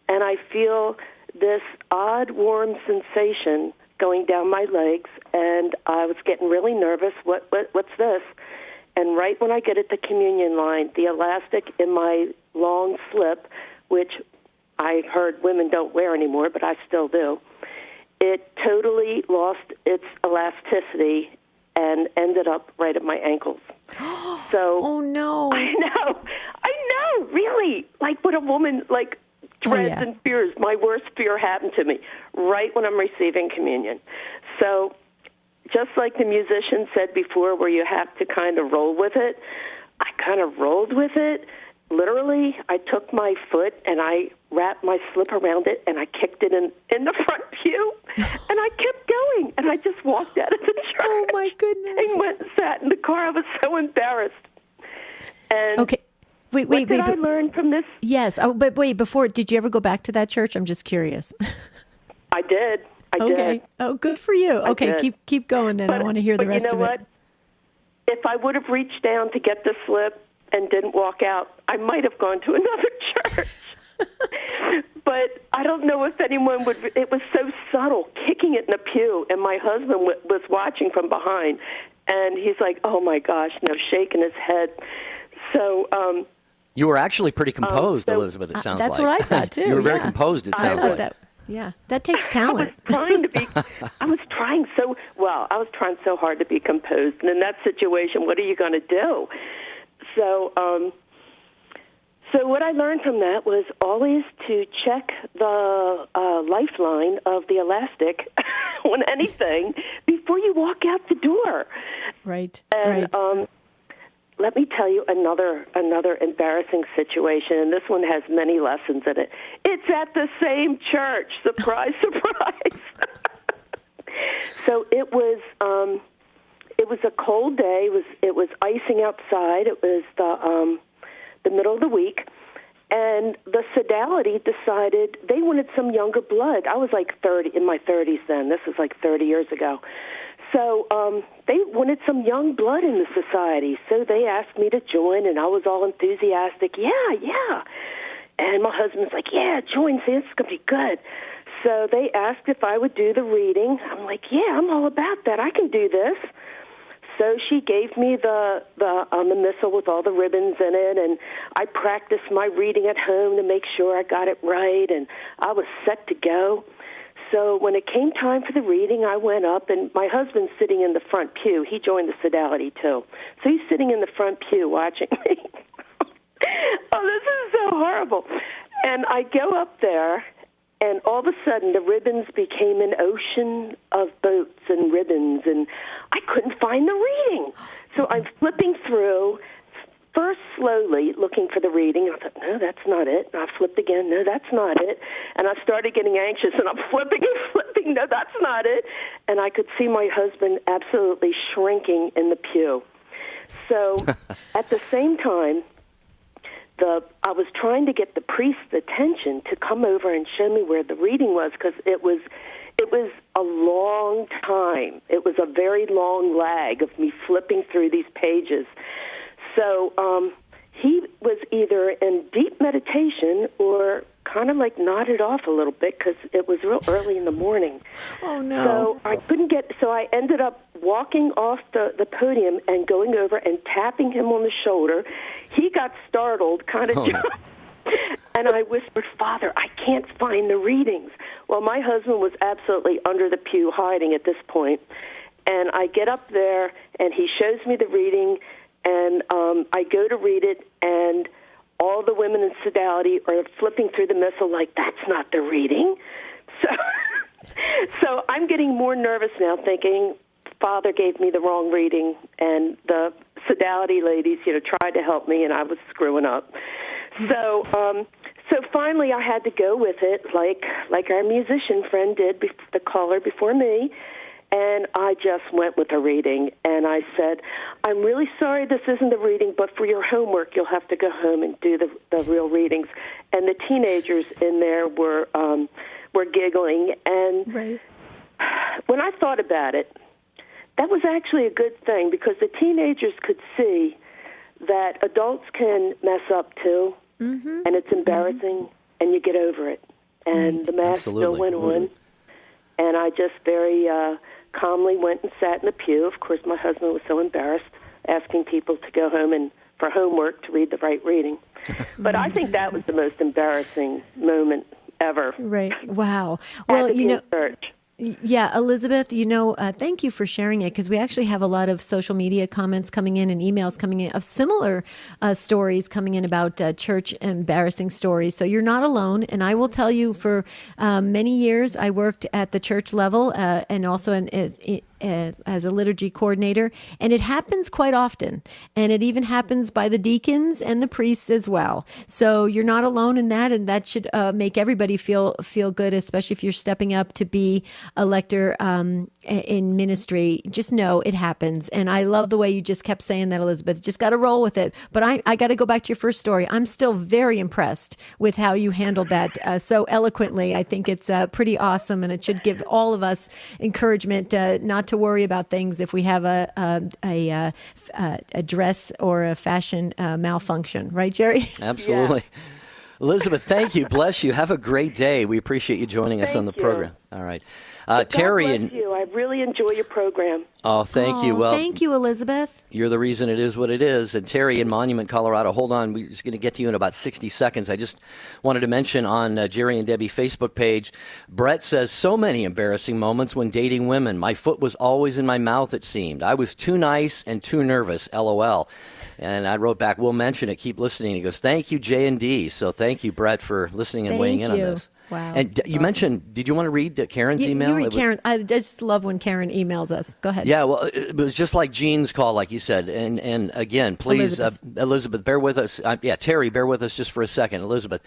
And I feel this odd, warm sensation going down my legs, and I was getting really nervous. What's this? And right when I get at the communion line, the elastic in my long slip, which I've heard women don't wear anymore, but I still do, it totally lost its elasticity and ended up right at my ankles. So,
oh no!
I know, really. Like what a woman dreads and fears. My worst fear happened to me right when I'm receiving communion. So, just like the musician said before, where you have to kind of roll with it, I kind of rolled with it. Literally, I took my foot and I wrapped my slip around it and I kicked it in the front pew, and I kept going, and I just walked out of the church.
Oh my goodness!
And went and sat in the car. I was so embarrassed. And
okay, wait.
What did I learn from this?
Yes. Oh, but wait. Before, did you ever go back to that church? I'm just curious.
I did. I did.
Oh, good for you. Okay, keep going then.
But,
I want to hear the rest
of it.
You know what?
If I would have reached down to get the slip and didn't walk out, I might have gone to another church. But I don't know if anyone would. It was so subtle, kicking it in the pew, and my husband was watching from behind, and he's like, "Oh my gosh," shaking his head. So.
You were actually pretty composed, Elizabeth, it sounds
that's
like.
That's what I thought, too.
You were very composed, it sounds like.
That takes talent.
I was trying so hard to be composed. And in that situation, what are you going to do? So what I learned from that was always to check the lifeline of the elastic on anything before you walk out the door.
Right.
And, let me tell you another embarrassing situation, and this one has many lessons in it. It's at the same church. Surprise, surprise. So it was a cold day. It was icing outside. It was the middle of the week, and the sodality decided they wanted some younger blood. I was like 30, in my 30s then. This was like 30 years ago. So they wanted some young blood in the society, so they asked me to join, and I was all enthusiastic. Yeah. And my husband's like, yeah, join, see, this is going to be good. So they asked if I would do the reading. I'm like, yeah, I'm all about that. I can do this. So she gave me the missal with all the ribbons in it, and I practiced my reading at home to make sure I got it right, and I was set to go. So when it came time for the reading, I went up, and my husband's sitting in the front pew. He joined the sodality, too. So he's sitting in the front pew watching me. Oh, this is so horrible. And I go up there, and all of a sudden the ribbons became an ocean of boats and ribbons, and I couldn't find the reading. So I'm flipping through, first slowly looking for the reading. I thought, no, that's not it. And I flipped again. No, that's not it. And I started getting anxious, and I'm flipping and flipping. No, that's not it. And I could see my husband absolutely shrinking in the pew. So at the same time, I was trying to get the priest's attention to come over and show me where the reading was, because it was a long time. It was a very long lag of me flipping through these pages. So he was either in deep meditation or kind of like nodded off a little bit, because it was real early in the morning.
Oh, no.
So I couldn't get, so I ended up walking off the podium and going over and tapping him on the shoulder. He got startled, kind of jumped. And I whispered, Father, I can't find the readings. Well, my husband was absolutely under the pew hiding at this point. And I get up there, and he shows me the reading, and I go to read it, and all the women in sodality are flipping through the missal like, that's not the reading. So I'm getting more nervous now, thinking Father gave me the wrong reading, and the sodality ladies, tried to help me, and I was screwing up. So finally I had to go with it, like our musician friend did, the caller before me, And I just went with a reading, and I said, I'm really sorry this isn't the reading, but for your homework, you'll have to go home and do the real readings. And the teenagers in there were giggling. And when I thought about it, that was actually a good thing, because the teenagers could see that adults can mess up too, and it's embarrassing, and you get over it. And the mass still went on, and I just very calmly went and sat in the pew. Of course, my husband was so embarrassed, asking people to go home and for homework to read the right reading. But I think that was the most embarrassing moment ever.
Right. Wow. Well,
church.
Yeah, Elizabeth, thank you for sharing it, because we actually have a lot of social media comments coming in and emails coming in of similar stories coming in about church embarrassing stories. So you're not alone. And I will tell you, for many years, I worked at the church level and also as a liturgy coordinator, and it happens quite often, and it even happens by the deacons and the priests as well. So you're not alone in that, and that should make everybody feel good, especially if you're stepping up to be a lector in ministry. Just know it happens. And I love the way you just kept saying that, Elizabeth. Just got to roll with it. But I got to go back to your first story. I'm still very impressed with how you handled that so eloquently. I think it's pretty awesome, and it should give all of us encouragement not to worry about things if we have a dress or a fashion malfunction. Right, Jerry?
Absolutely. Yeah. Elizabeth, thank you. Bless you. Have a great day. We appreciate you joining us on the program. All right. Terry,
God bless you. I really enjoy your program.
Oh, thank you. Well,
thank you, Elizabeth.
You're the reason it is what it is. And Terry in Monument, Colorado, hold on. We're just going to get to you in about 60 seconds. I just wanted to mention on Jerry and Debbie Facebook page, Brett says, so many embarrassing moments when dating women. My foot was always in my mouth, it seemed. I was too nice and too nervous, LOL. And I wrote back, we'll mention it. Keep listening. He goes, thank you, J&D. So thank you, Brett, for listening and weighing in on this.
Wow.
And you mentioned, did you want to read Karen's email?
You read Karen. I just love when Karen emails us. Go ahead.
Yeah, well, it was just like Jean's call, like you said. And again, please, Elizabeth, bear with us. Terry, bear with us just for a second, Elizabeth.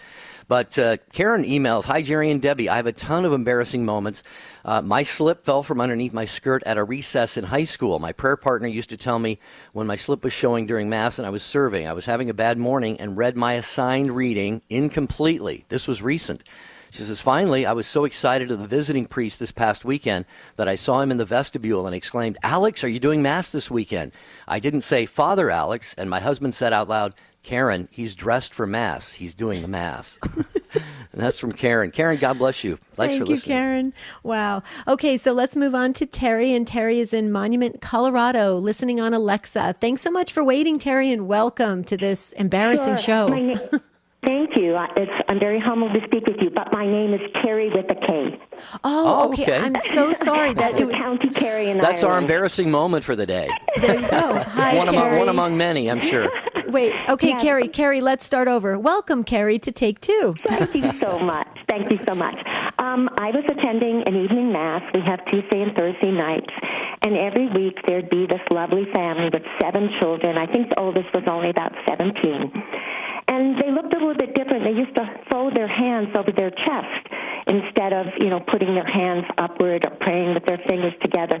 But Karen emails, hi, Jerry and Debbie. I have a ton of embarrassing moments. My slip fell from underneath my skirt at a recess in high school. My prayer partner used to tell me when my slip was showing during Mass and I was serving. I was having a bad morning and read my assigned reading incompletely. This was recent. She says, finally, I was so excited of the visiting priest this past weekend that I saw him in the vestibule and exclaimed, Alex, are you doing Mass this weekend? I didn't say, Father Alex, and my husband said out loud, Karen, he's dressed for Mass. He's doing the Mass. And that's from Karen. Karen, God bless you. Thanks for listening.
Thank you, Karen. Wow. Okay, so let's move on to Terry. And Terry is in Monument, Colorado, listening on Alexa. Thanks so much for waiting, Terry, and welcome to this embarrassing show.
Thank you. I'm very humbled to speak with you, but my name is Terry with a K.
Oh, okay. I'm so sorry that it was
County Kerry in
That's
Ireland.
our embarrassing moment for the day.
There you go. Hi,
one among many, I'm sure.
Wait, okay, yes. Carrie, let's start over. Welcome, Carrie, to Take Two.
Thank you so much. Thank you so much. I was attending an evening Mass. We have Tuesday and Thursday nights. And every week there'd be this lovely family with 7 children. I think the oldest was only about 17. And they looked a little bit different. They used to fold their hands over their chest instead of, putting their hands upward or praying with their fingers together.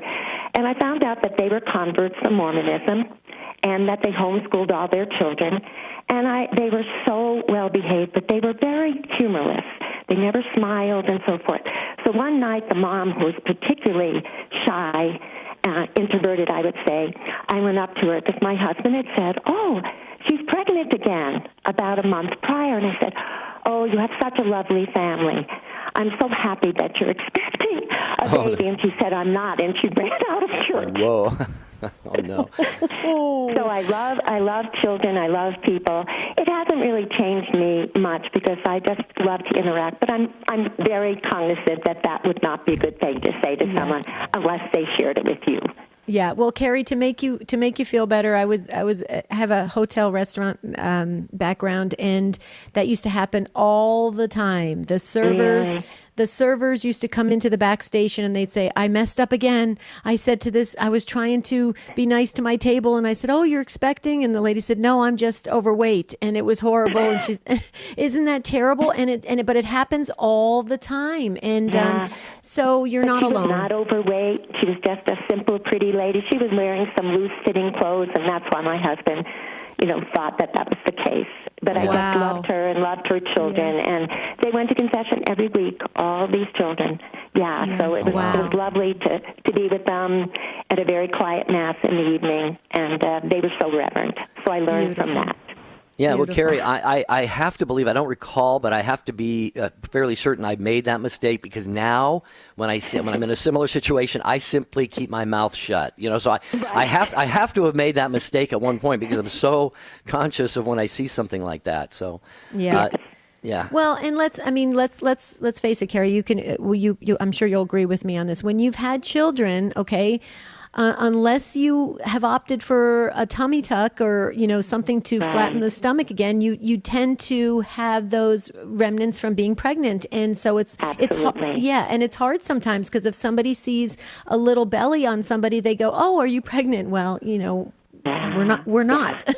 And I found out that they were converts from Mormonism and that they homeschooled all their children. And they were so well behaved, but they were very humorless. They never smiled and so forth. So one night, the mom, who was particularly shy, introverted, I would say, I went up to her because my husband had said, oh, she's pregnant again about a month prior. And I said, oh, you have such a lovely family. I'm so happy that you're expecting a baby. And she said, I'm not. And she ran out of church.
Whoa. Oh, no.
So I love children. I love people. It hasn't really changed me much because I just love to interact. But I'm very cognizant that would not be a good thing to say to someone unless they shared it with you.
Yeah, well, Carrie, to make you feel better, I have a hotel restaurant background, and that used to happen all the time. The servers, the servers used to come into the back station and they'd say, I messed up again. I said to this, I was trying to be nice to my table. And I said, oh, you're expecting? And the lady said, no, I'm just overweight. And it was horrible. And she's, isn't that terrible? But it happens all the time. And so you're not alone.
She was not overweight. She was just a simple, pretty lady. She was wearing some loose-fitting clothes, and that's why my husband, thought that was the case. But I just loved her and loved her children, and they went to confession every week, all these children. So it was lovely to be with them at a very quiet Mass in the evening, and they were so reverent. So I learned from that.
Yeah,
Beautiful.
well, Carrie, I have to believe, I don't recall, but I have to be fairly certain I made that mistake, because now when I'm in a similar situation, I simply keep my mouth shut. So I have to have made that mistake at one point, because I'm so conscious of when I see something like that. So yeah.
Well, and let's face it, Carrie. You can, I'm sure you'll agree with me on this. When you've had children, okay. Unless you have opted for a tummy tuck or, something to flatten the stomach again, you tend to have those remnants from being pregnant. And so it's hard. Yeah. And it's hard sometimes, because if somebody sees a little belly on somebody, they go, oh, are you pregnant? Well, we're not.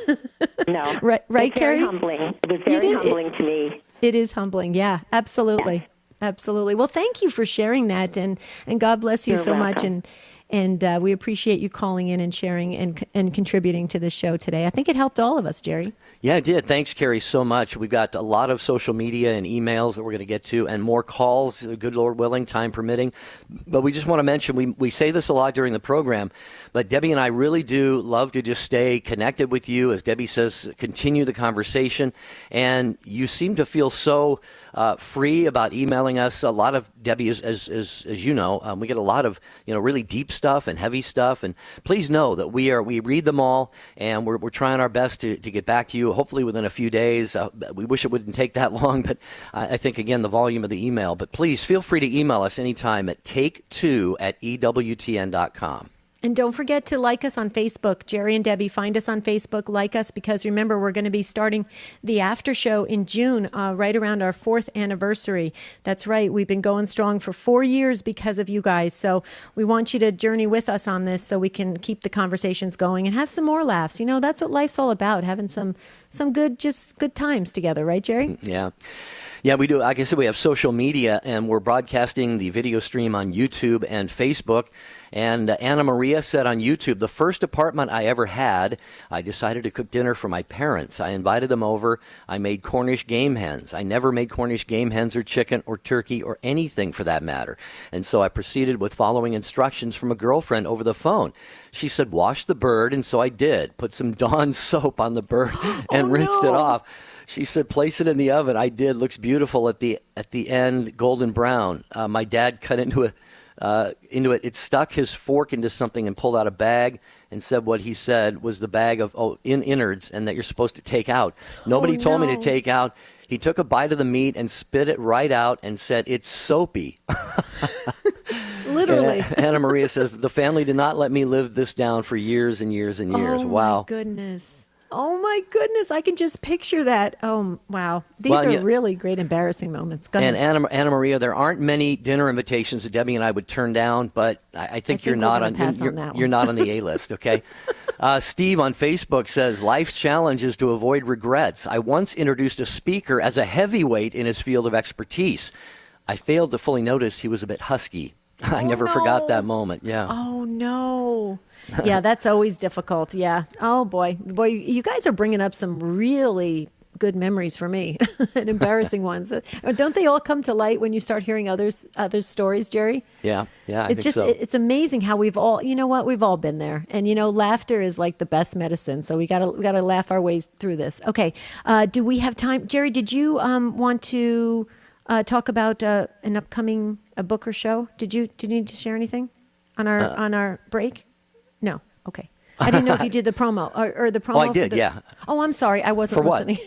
No.
Right, Carrie?
Very humbling. It was very humbling to me.
It is humbling. Yeah, absolutely. Yes. Absolutely. Well, thank you for sharing that, and God bless you
You're
so
welcome.
much. And we appreciate you calling in and sharing and contributing to this show today. I think it helped all of us, Jerry.
Yeah, it did. Thanks, Carrie, so much. We've got a lot of social media and emails that we're going to get to, and more calls, good Lord willing, time permitting. But we just want to mention, we say this a lot during the program, but Debbie and I really do love to just stay connected with you. As Debbie says, continue the conversation. And you seem to feel so free about emailing us. A lot of, Debbie, as you know, we get a lot of really deep stuff and heavy stuff. And please know that we read them all, and we're trying our best to get back to you, hopefully within a few days. We wish it wouldn't take that long, but I think, again, the volume of the email. But please feel free to email us anytime at take2@EWTN.com.
And don't forget to like us on Facebook. Jerry and Debbie, find us on Facebook, like us, because remember, we're going to be starting the after show in June, right around our 4th anniversary. That's right. We've been going strong for 4 years because of you guys. So we want you to journey with us on this so we can keep the conversations going and have some more laughs. That's what life's all about, having some good times together. Right, Jerry?
Yeah. Yeah, we do. Like I said, we have social media, and we're broadcasting the video stream on YouTube and Facebook. And Anna Maria said on YouTube, the first apartment I ever had, I decided to cook dinner for my parents. I invited them over. I made Cornish game hens. I never made Cornish game hens or chicken or turkey or anything for that matter. And so I proceeded with following instructions from a girlfriend over the phone. She said, wash the bird. And so I did. Put some Dawn soap on the bird and rinsed it off. She said, place it in the oven. I did. Looks beautiful at the end, golden brown. My dad cut into it. It stuck his fork into something and pulled out a bag and said what he said was the bag of innards, and that you're supposed to take out. Nobody told me to take out. He took a bite of the meat and spit it right out and said, it's soapy.
Literally.
And Anna Maria says, the family did not let me live this down for years and years and years. Wow.
My goodness. Oh, my goodness. I can just picture that. Oh, wow. These are really great embarrassing moments. Go ahead.
And Anna Maria, there aren't many dinner invitations that Debbie and I would turn down, but I think you're not on the A list, okay? Steve on Facebook says, life's challenge is to avoid regrets. I once introduced a speaker as a heavyweight in his field of expertise. I failed to fully notice he was a bit husky. I never forgot that moment. Yeah.
Oh, no. Yeah, that's always difficult. Yeah. Oh, boy. You guys are bringing up some really good memories for me and embarrassing ones. Don't they all come to light when you start hearing others' stories, Jerry?
Yeah. I think so.
It's amazing how we've all been there. And, laughter is like the best medicine. So we got to laugh our ways through this. Okay. Do we have time? Jerry, did you want to talk about an upcoming book or show? Did you need to share anything on our break? No. Okay. I didn't know if you did the promo or the promo.
Oh, I did. Yeah.
Oh, I'm sorry. I wasn't listening.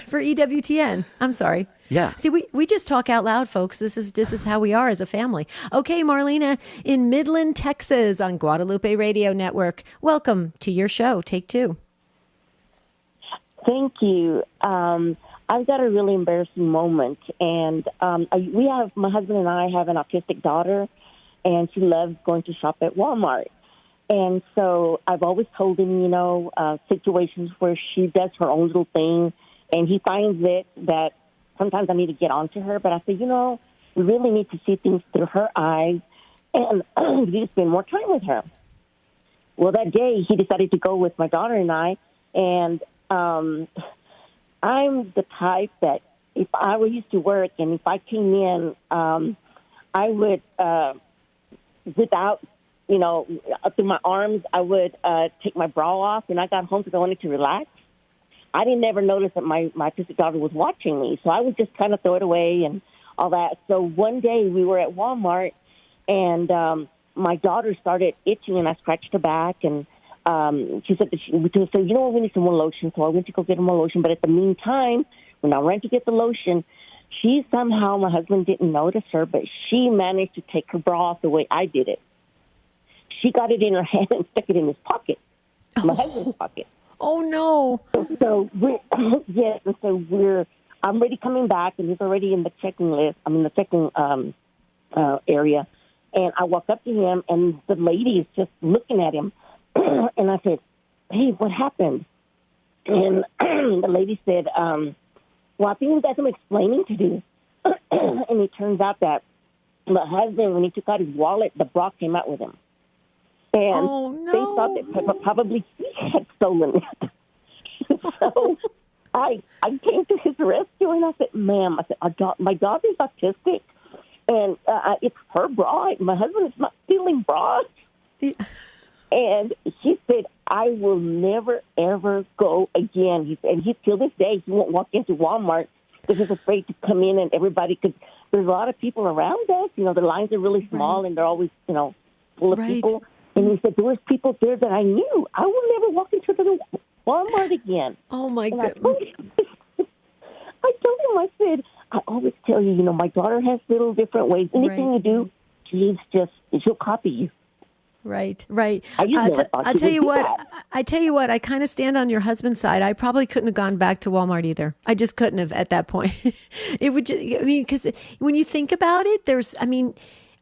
For EWTN. I'm sorry.
Yeah.
See, we just talk out loud, folks. This is how we are as a family. Okay, Marlena in Midland, Texas on Guadalupe Radio Network. Welcome to your show. Take two.
Thank you. I've got a really embarrassing moment, and my husband and I have an autistic daughter, and she loves going to shop at Walmart. And so I've always told him, situations where she does her own little thing, and he finds it that sometimes I need to get on to her. But I say, we really need to see things through her eyes, and we need to spend more time with her. Well, that day he decided to go with my daughter and I, and I'm the type that if I were used to work and if I came in, I would, without, through my arms, I would take my bra off, and I got home because I wanted to relax. I didn't ever notice that my autistic daughter was watching me, so I would just kind of throw it away and all that. So one day we were at Walmart, and my daughter started itching, and I scratched her back, and she said, we need some more lotion. So I went to go get her more lotion. But at the meantime, when I ran to get the lotion, my husband didn't notice her, but she managed to take her bra off the way I did it. She got it in her hand and stuck it in his pocket, my husband's pocket.
Oh, no.
So I'm already coming back, and he's already in the checking area. And I walk up to him, and the lady is just looking at him. And I said, hey, what happened? And the lady said, well, I think we've got some explaining to do. And it turns out that my husband, when he took out his wallet, the bra came out with him. And they thought that probably he had stolen it. So I came to his rescue, and I said, ma'am, my daughter's autistic, and it's her bra. My husband is not stealing bras. Yeah. And he said, I will never, ever go again. Till this day, he won't walk into Walmart because he's afraid to come in and everybody could. There's a lot of people around us. The lines are really small and they're always, full of people. And he said, there was people there that I knew. I will never walk into the Walmart again.
Oh, my goodness.
I told him, I said, I always tell you, my daughter has little different ways. Anything you do, she'll copy you.
Right, right.
I
tell you what, I kind of stand on your husband's side. I probably couldn't have gone back to Walmart either. I just couldn't have at that point. It would just, because when you think about it,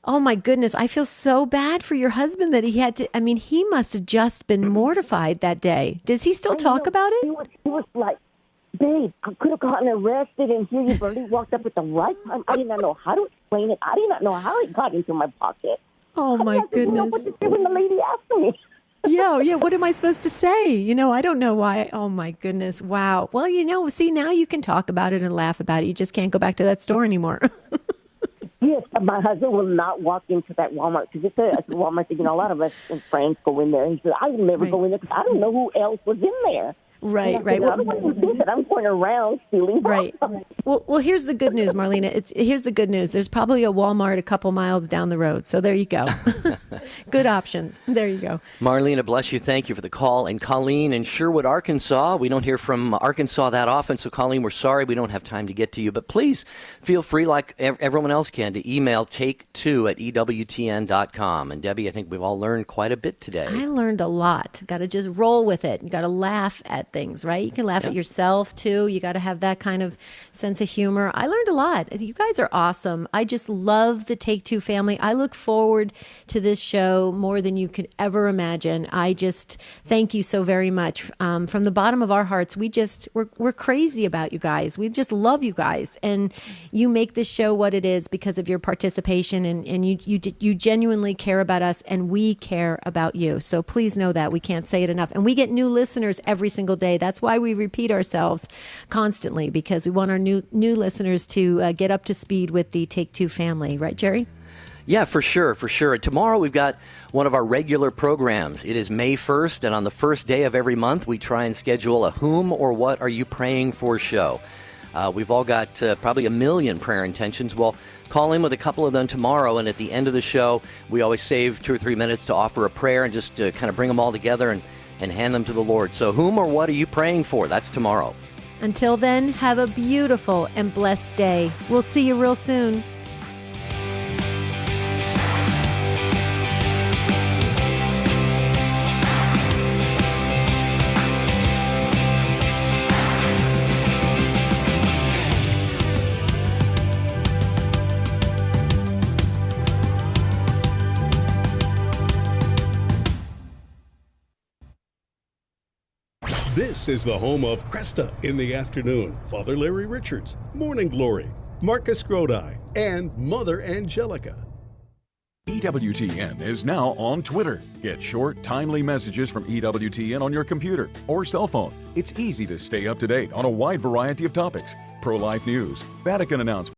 oh my goodness, I feel so bad for your husband that he had to, he must have just been mortified that day. Does he still talk about it?
He was like, babe, I could have gotten arrested, and here you barely walked up at the right time. I did not know how to explain it. I did not know how it got into my pocket.
Oh, my goodness.
I what to say when the lady asked me.
Yeah. What am I supposed to say? I don't know why. Oh, my goodness. Wow. Well, see, now you can talk about it and laugh about it. You just can't go back to that store anymore.
Yes, my husband will not walk into that Walmart because it's a Walmart that, a lot of us friends go in there. And he said, I will never go in there because I don't know who else was in there.
Right.
I don't want to think that I'm going around stealing.
Right. Well, here's the good news, Marlena. Here's the good news. There's probably a Walmart a couple miles down the road. So there you go. Good options. There you go.
Marlena, bless you. Thank you for the call. And Colleen in Sherwood, Arkansas. We don't hear from Arkansas that often. So, Colleen, we're sorry we don't have time to get to you. But please feel free, like everyone else can, to email take2@EWTN.com. And, Debbie, I think we've all learned quite a bit today.
I learned a lot. Got to just roll with it. You got to laugh at things, right? You can laugh at yourself, too. You got to have that kind of sense of humor. I learned a lot. You guys are awesome. I just love the Take Two family. I look forward to this show more than you could ever imagine. I just thank you so very much. From the bottom of our hearts, we're crazy about you guys. We just love you guys. And you make this show what it is because of your participation, and you genuinely care about us, and we care about you. So please know that. We can't say it enough. And we get new listeners every single day. That's why we repeat ourselves constantly, because we want our new listeners to get up to speed with the Take Two family. Right, Jerry?
Yeah, for sure. Tomorrow we've got one of our regular programs. It is May 1st, and on the first day of every month, we try and schedule a Whom or What Are You Praying For show. We've all got probably 1 million prayer intentions. Well, call in with a couple of them tomorrow, and at the end of the show, we always save 2 or 3 minutes to offer a prayer and just kind of bring them all together and hand them to the Lord. So whom or what are you praying for? That's tomorrow.
Until then, have a beautiful and blessed day. We'll see you real soon.
This is the home of Cresta in the afternoon, Father Larry Richards, Morning Glory, Marcus Grodi, and Mother Angelica.
EWTN is now on Twitter. Get short, timely messages from EWTN on your computer or cell phone. It's easy to stay up to date on a wide variety of topics. Pro-life news, Vatican announcements,